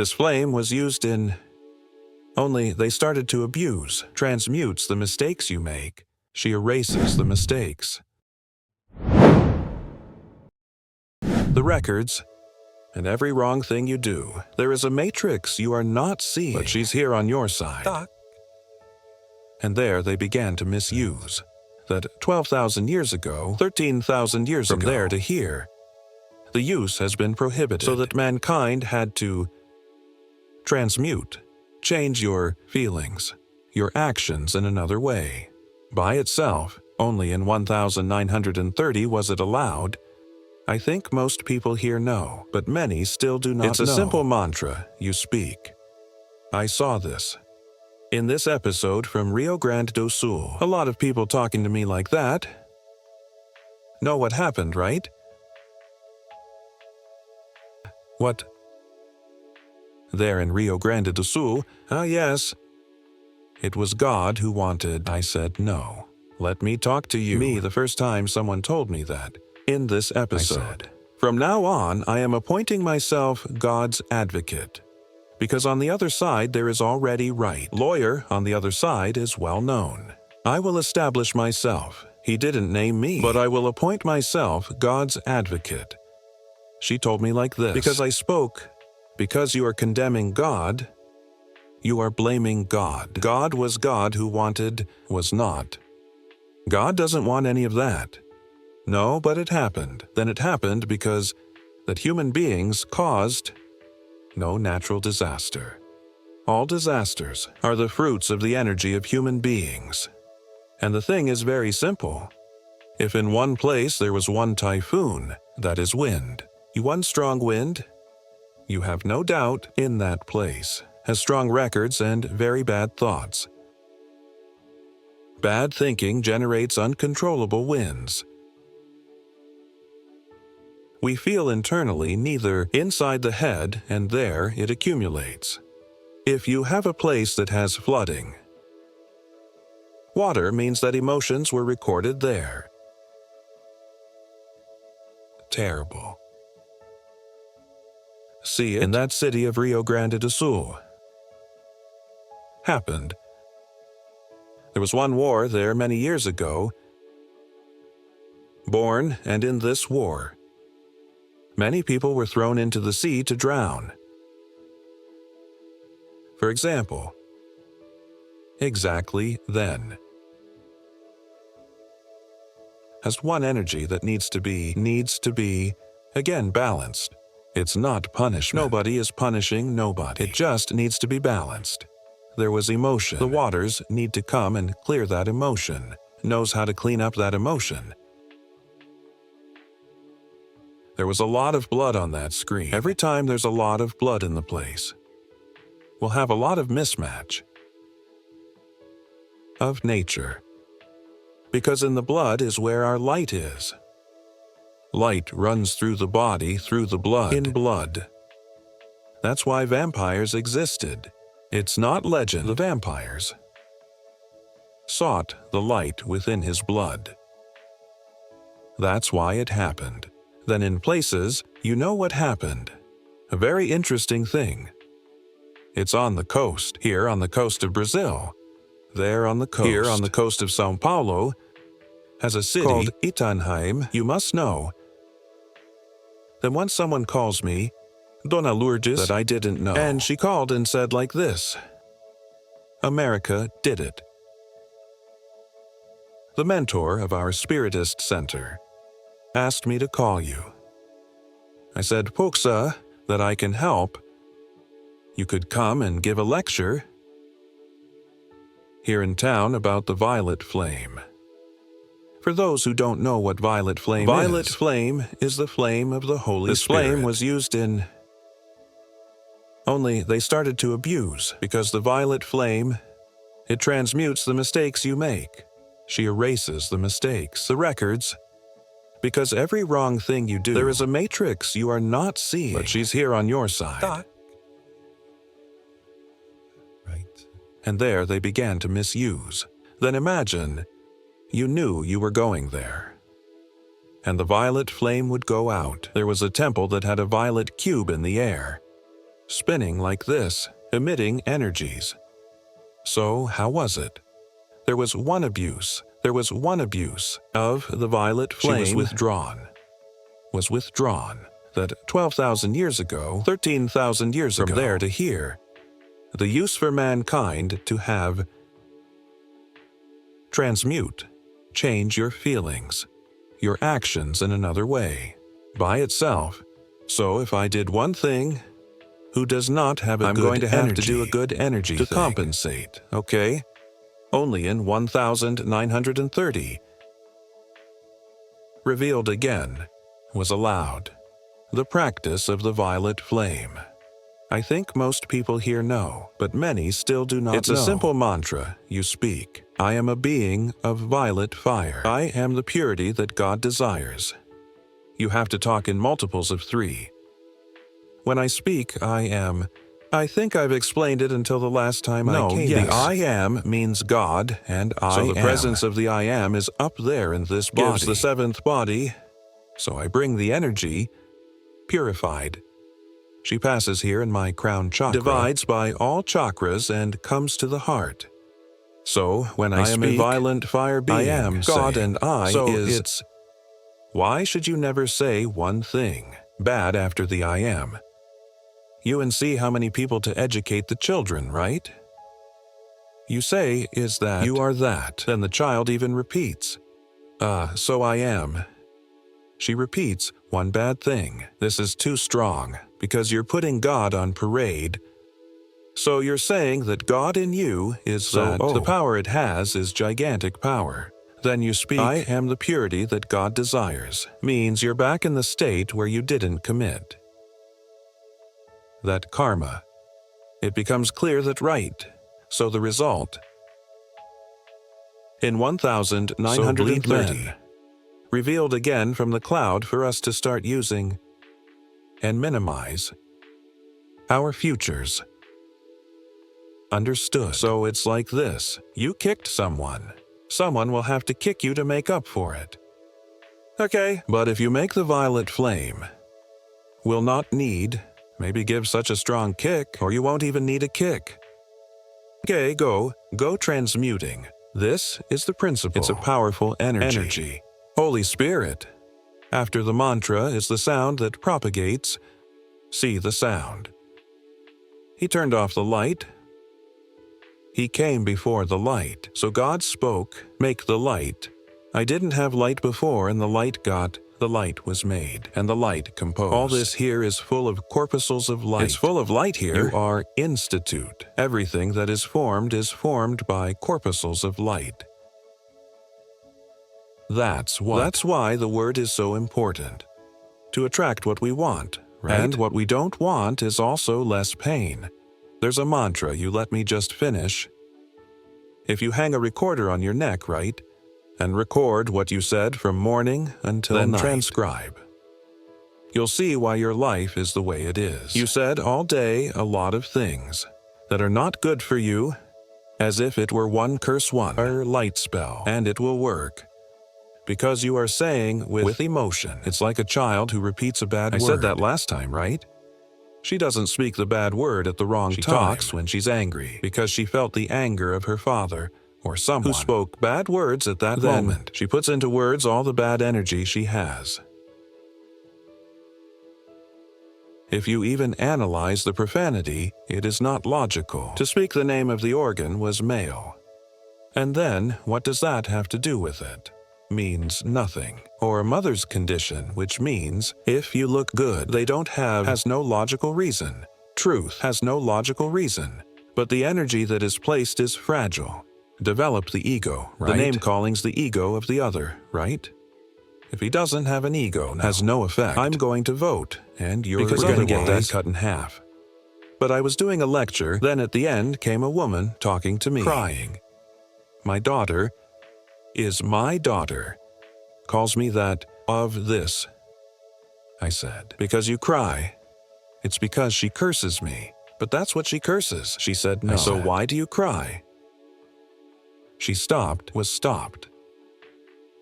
This flame was used in... Only they started to abuse, transmutes the mistakes you make. She erases the mistakes. The records, and every wrong thing you do. There is a matrix you are not seeing, but she's here on your side. And there they began to misuse. That 12,000 years ago, 13,000 years ago, from there to here, the use has been prohibited, so that mankind had to transmute, change your feelings, your actions in another way. By itself, only in 1930 was it allowed. I think most people here know, but many still do not know. It's a simple mantra you speak. I saw this. In this episode from Rio Grande do Sul, a lot of people talking to me like that. Know what happened, right? What? There in Rio Grande do Sul, yes. It was God who wanted. I said no. Let me talk to you. Me, the first time someone told me that. In this episode. From now on, I am appointing myself God's advocate. Because on the other side there is already right. Lawyer on the other side is well known. I will establish myself. He didn't name me, but I will appoint myself God's advocate. She told me like this. Because I spoke, because you are condemning God, you are blaming God. God was God who wanted, was not. God doesn't want any of that. No, but it happened. Then it happened because that human beings caused no natural disaster. All disasters are the fruits of the energy of human beings. And the thing is very simple. If in one place there was one typhoon, that is wind. One strong wind, you have no doubt in that place, has strong records and very bad thoughts. Bad thinking generates uncontrollable winds. We feel internally neither inside the head, and there it accumulates. If you have a place that has flooding, water means that emotions were recorded there. Terrible. See it in that city of Rio Grande do Sul. Happened. There was one war there many years ago. Born and in this war, many people were thrown into the sea to drown. For example, exactly then, has one energy that needs to be, again, balanced. It's not punishment. Nobody is punishing nobody. It just needs to be balanced. There was emotion. The waters need to come and clear that emotion. Knows how to clean up that emotion. There was a lot of blood on that screen. Every time there's a lot of blood in the place, we'll have a lot of mismatch of nature. Because in the blood is where our light is. Light runs through the body, through the blood, in blood. That's why vampires existed. It's not legend. The vampires sought the light within his blood. That's why it happened. Then in places, you know what happened. A very interesting thing. It's on the coast, here on the coast of Brazil. There on the coast, here on the coast of Sao Paulo, has a city called Itanhaém, you must know. Then once someone calls me, Dona Lourdes, that I didn't know. And she called and said like this, America did it. The mentor of our Spiritist Center asked me to call you. I said, Poksa, that I can help. You could come and give a lecture here in town about the violet flame. For those who don't know what violet flame is, violet flame is the flame of the Holy Spirit. This flame was used in... Only they started to abuse, because the violet flame, it transmutes the mistakes you make. She erases the mistakes, the records. Because every wrong thing you do, there is a matrix you are not seeing, but she's here on your side. Right. And there they began to misuse. Then imagine, you knew you were going there. And the violet flame would go out. There was a temple that had a violet cube in the air. spinning like this, emitting energies. So how was it? There was one abuse of the violet flame. She was withdrawn. That 12,000 years ago, 13,000 years ago, from there to here, the use for mankind to have transmute, change your feelings, your actions in another way, by itself. So if I did one thing, who does not have I'm going to have to do a good energy to compensate, okay? Only in 1930. Revealed again, was allowed. The practice of the violet flame. I think most people here know, but many still do not know. It's a simple mantra you speak. I am a being of violet fire. I am the purity that God desires. You have to talk in multiples of 3. When I speak, I think I've explained it until the last time I came. Yes. The I am means God, and I am. So the presence of the I am is up there in this body. Gives the 7th body. So I bring the energy, purified. She passes here in my crown chakra, divides by all chakras and comes to the heart. So when I speak, am a violent fire being. I am God saying, and I so it's. Why should you never say one thing bad after the I am? You and see how many people to educate the children, right? You say, is that you are that. Then the child even repeats, so I am. She repeats one bad thing. This is too strong, because you're putting God on parade. So you're saying that God in you is the power it has is gigantic power. Then you speak, I am the purity that God desires, means you're back in the state where you didn't commit. That karma. It becomes clear that right. So the result. In 1930, revealed again from the cloud for us to start using and minimize our futures. Understood. So it's like this. You kicked someone. Someone will have to kick you to make up for it. Okay, but if you make the violet flame, will not need, maybe give such a strong kick, or you won't even need a kick. Okay, go transmuting. This is the principle. It's a powerful energy. Holy Spirit. After the mantra is the sound that propagates. See the sound. He turned off the light. He came before the light. So God spoke, make the light. I didn't have light before, and the light was made, and the light composed. All this here is full of corpuscles of light. It's full of light here. You are institute. Everything that is formed by corpuscles of light. That's why the word is so important. To attract what we want, right? And what we don't want is also less pain. There's a mantra, you let me just finish. If you hang a recorder on your neck, right? And record what you said from morning until night. Then transcribe. You'll see why your life is the way it is. You said all day a lot of things that are not good for you, as if it were one curse one, or light spell, and it will work. Because you are saying with emotion. It's like a child who repeats a bad word. I said that last time, right? She doesn't speak the bad word at the wrong time. She talks when she's angry, because she felt the anger of her father, or someone who spoke bad words at that moment. She puts into words all the bad energy she has. If you even analyze the profanity, it is not logical. To speak the name of the organ was male. And then, what does that have to do with it? Means nothing. Or a mother's condition, which means, if you look good, they don't have, has no logical reason. Truth has no logical reason. But the energy that is placed is fragile. Develop the ego, right? The name-calling's the ego of the other, right? If he doesn't have an ego, has no effect. I'm going to vote, and you're going to get that cut in half. But I was doing a lecture, then at the end came a woman talking to me, crying. My daughter is my daughter. Calls me that of this. I said, because you cry. It's because she curses me. But that's what she curses. She said, no. So why do you cry? She was stopped.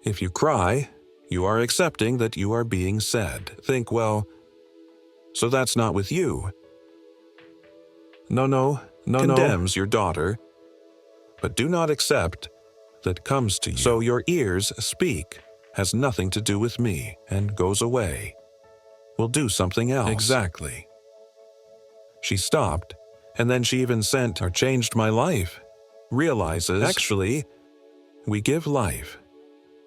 If you cry, you are accepting that you are being said. Think, well, so that's not with you. condemns your daughter, but do not accept that comes to you. So your ears speak, has nothing to do with me, and goes away. Will do something else. Exactly. She stopped, and then she even sent or changed my life. Realizes, actually, we give life.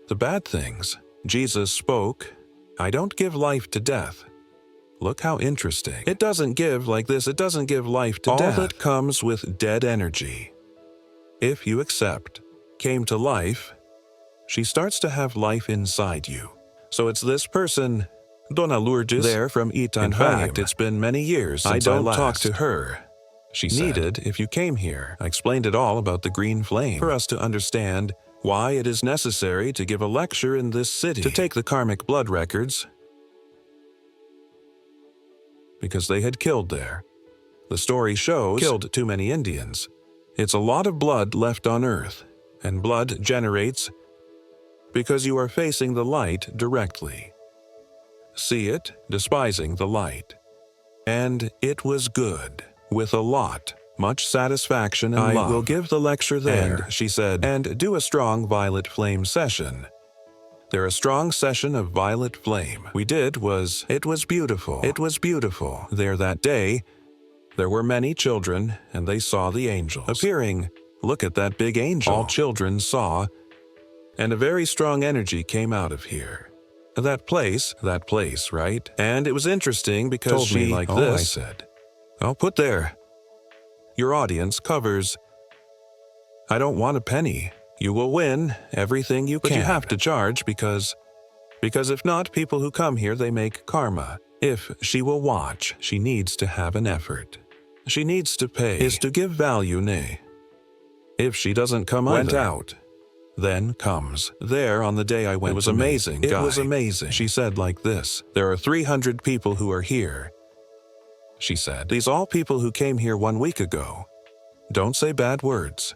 The bad things. Jesus spoke, I don't give life to death. Look how interesting. It doesn't give like this, it doesn't give life to death. All that comes with dead energy. If you accept, came to life, she starts to have life inside you. So it's this person, Dona Lourdes, there from Itanhaim. In fact, it's been many years since I don't talk to her. She needed if you came here. I explained it all about the green flame for us to understand why it is necessary to give a lecture in this city, to take the karmic blood records, because they had killed there. The story shows killed too many Indians. It's a lot of blood left on earth, and blood generates because you are facing the light directly. See it, despising the light. And it was good, with a lot, much satisfaction and love. I will give the lecture there, and, she said, and do a strong violet flame session. There a strong session of violet flame. We did was, it was beautiful. It was beautiful. There that day, there were many children, and they saw the angels appearing. Look at that big angel. All children saw, and a very strong energy came out of here. That place, right? And it was interesting because told she, me like this. I said, I'll put there. Your audience covers. I don't want a penny. You will win everything you can. But you have to charge because if not, people who come here, they make karma. If she will watch, she needs to have an effort. She needs to pay, is to give value, nay. If she doesn't come went out, then comes. There on the day I went. It was amazing, It was amazing. She said like this, there are 300 people who are here. She said, these all people who came here 1 week ago. Don't say bad words.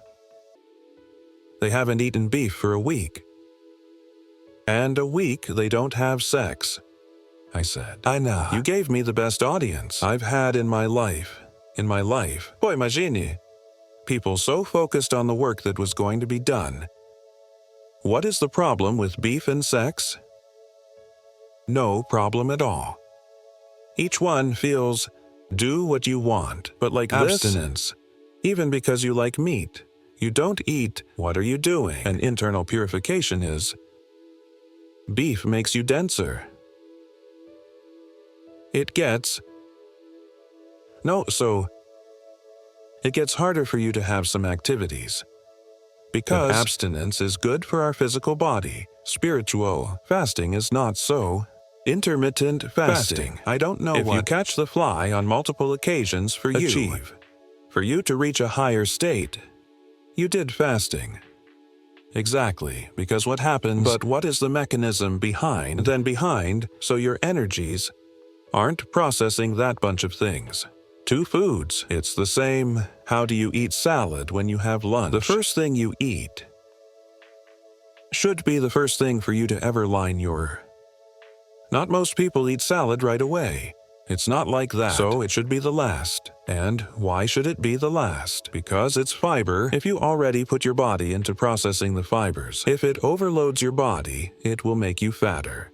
They haven't eaten beef for a week. And a week they don't have sex. I said, I know. You gave me the best audience I've had in my life. Poi immagini. People so focused on the work that was going to be done. What is the problem with beef and sex? No problem at all. Each one feels, do what you want, but like abstinence. Even because you like meat, you don't eat, what are you doing? And internal purification is, beef makes you denser. It gets harder for you to have some activities. Because abstinence is good for our physical body. Spiritual fasting is not so. Intermittent fasting. I don't know if you catch the fly on multiple occasions for you to reach a higher state. You did fasting. Exactly, because what happens, but what is the mechanism behind? So your energies aren't processing that bunch of things. 2 foods, it's the same. How do you eat salad when you have lunch? The first thing you eat should be the first thing for you to ever line your... Not most people eat salad right away. It's not like that. So it should be the last. And why should it be the last? Because it's fiber. If you already put your body into processing the fibers, if it overloads your body, it will make you fatter.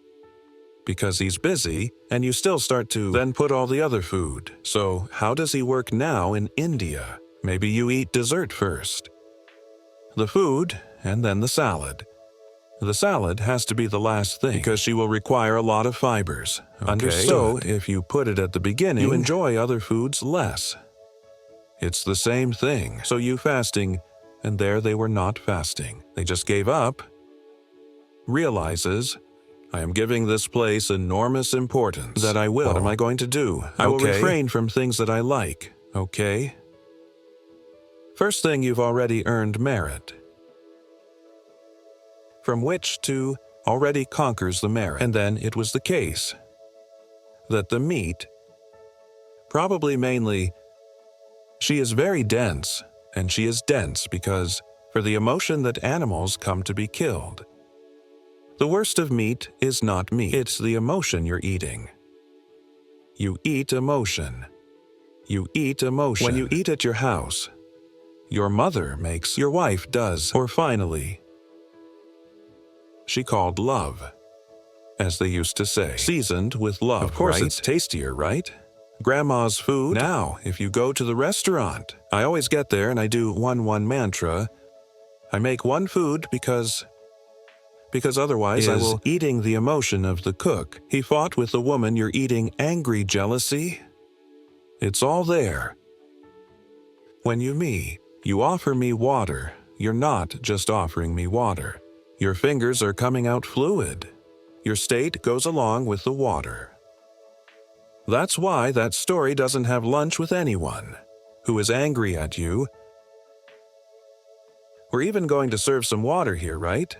Because he's busy, and you still start to then put all the other food. So how does he work now in India? Maybe you eat dessert first. The food, and then the salad. The salad has to be the last thing because she will require a lot of fibers. Understood. So if you put it at the beginning, you enjoy other foods less. It's the same thing. So you fasting, and there they were not fasting. They just gave up. Realizes, I am giving this place enormous importance. That I will. What am I going to do? I will refrain from things that I like. Okay? First thing, you've already earned merit. From which to already conquers the merit. And then it was the case that the meat, probably mainly, she is very dense, and she is dense because for the emotion that animals come to be killed. The worst of meat is not meat, it's the emotion you're eating. You eat emotion. You eat emotion. When you eat at your house, your mother makes, your wife does, or finally, she called love, as they used to say. Seasoned with love, of course, right? It's tastier, right? Grandma's food. Now, if you go to the restaurant, I always get there and I do 1-1 mantra. I make one food because otherwise I will eating the emotion of the cook. He fought with the woman, you're eating angry jealousy. It's all there. When you offer me water, you're not just offering me water. Your fingers are coming out fluid. Your state goes along with the water. That's why that story doesn't have lunch with anyone who is angry at you. We're even going to serve some water here, right?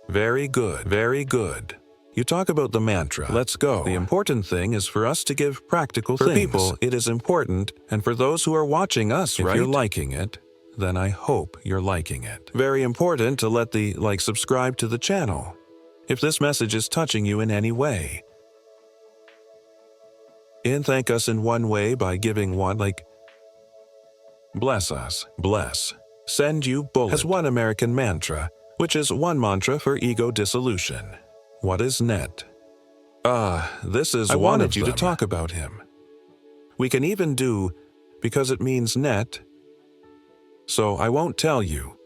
Very good, very good. You talk about the mantra. Let's go. The important thing is for us to give practical things. For people, it is important, and for those who are watching us, right? If you're liking it, then I hope you're liking it. Very important to let the subscribe to the channel if this message is touching you in any way. And thank us in one way by giving one, bless us, bless, send you bullet as one American mantra, which is one mantra for ego dissolution. What is net? This is I wanted you to talk about him. We can even do, because it means net, so I won't tell you.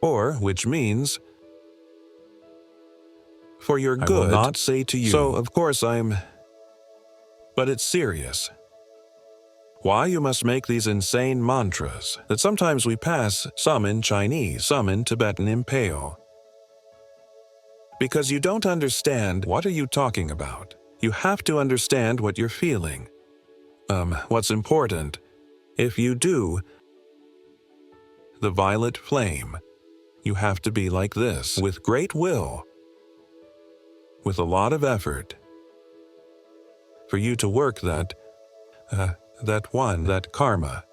Or, which means, for your good, I will not say to you. So, of course, but it's serious. Why you must make these insane mantras that sometimes we pass, some in Chinese, some in Tibetan Impale. Because you don't understand what are you talking about. You have to understand what you're feeling. What's important. If you do, the violet flame, you have to be like this, with great will, with a lot of effort, for you to work that karma,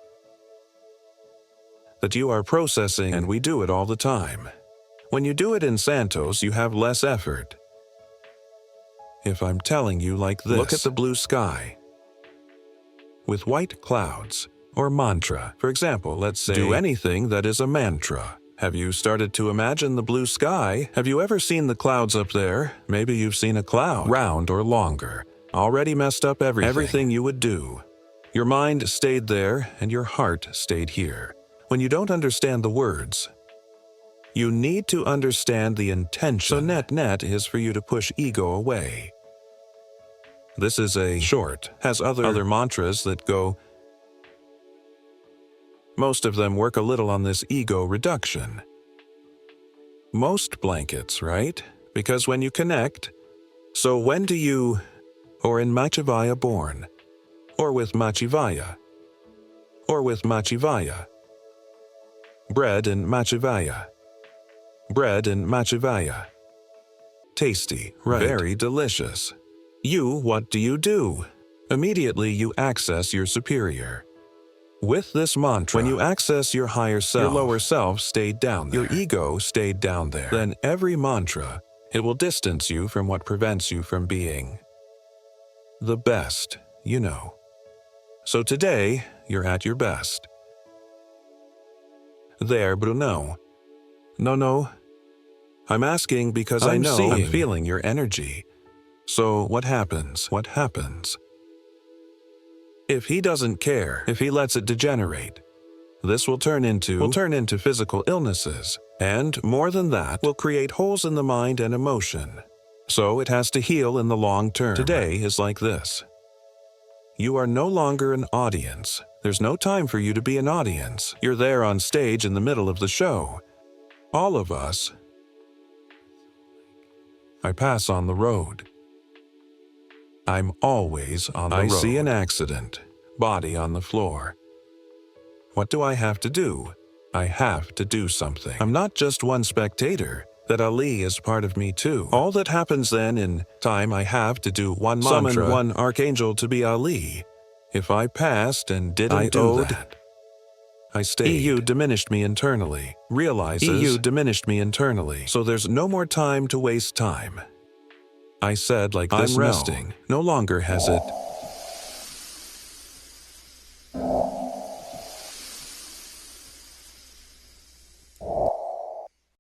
that you are processing, and we do it all the time. When you do it in Santos, you have less effort. If I'm telling you like this, look at the blue sky, with white clouds, or mantra. For example, let's say, do anything that is a mantra. Have you started to imagine the blue sky? Have you ever seen the clouds up there? Maybe you've seen a cloud, round or longer, already messed up everything you would do. Your mind stayed there and your heart stayed here. When you don't understand the words, you need to understand the intention. So net is for you to push ego away. This is a short, has other mantras that go. Most of them work a little on this ego reduction. Most blankets, right? Because when you connect, so when do you, or in Machivaya born, or with Machivaya, or with Machivaya, bread in Machivaya, bread in Machivaya. Tasty, right? Very delicious. What do you do? Immediately you access your superior. With this mantra, when you access your higher self, your lower self stayed down there. Your ego stayed down there. Then every mantra, it will distance you from what prevents you from being the best, you know. So today, you're at your best. There, Bruno. No. I'm asking because I'm feeling your energy. So what happens? What happens? If he doesn't care, if he lets it degenerate, this will turn into physical illnesses, and more than that, will create holes in the mind and emotion. So it has to heal in the long term. Today is like this. You are no longer an audience. There's no time for you to be an audience. You're there on stage in the middle of the show. All of us. I pass on the road. I'm always on the road. I see an accident, body on the floor. What do I have to do? I have to do something. I'm not just one spectator. That Ali is part of me too. All that happens then in time, I have to do one mantra, summon one archangel to be Ali. If I passed and didn't do that, I stayed. EU diminished me internally. Realizes EU diminished me internally. So there's no more time to waste time. I said like this, I'm no. resting. No longer has it.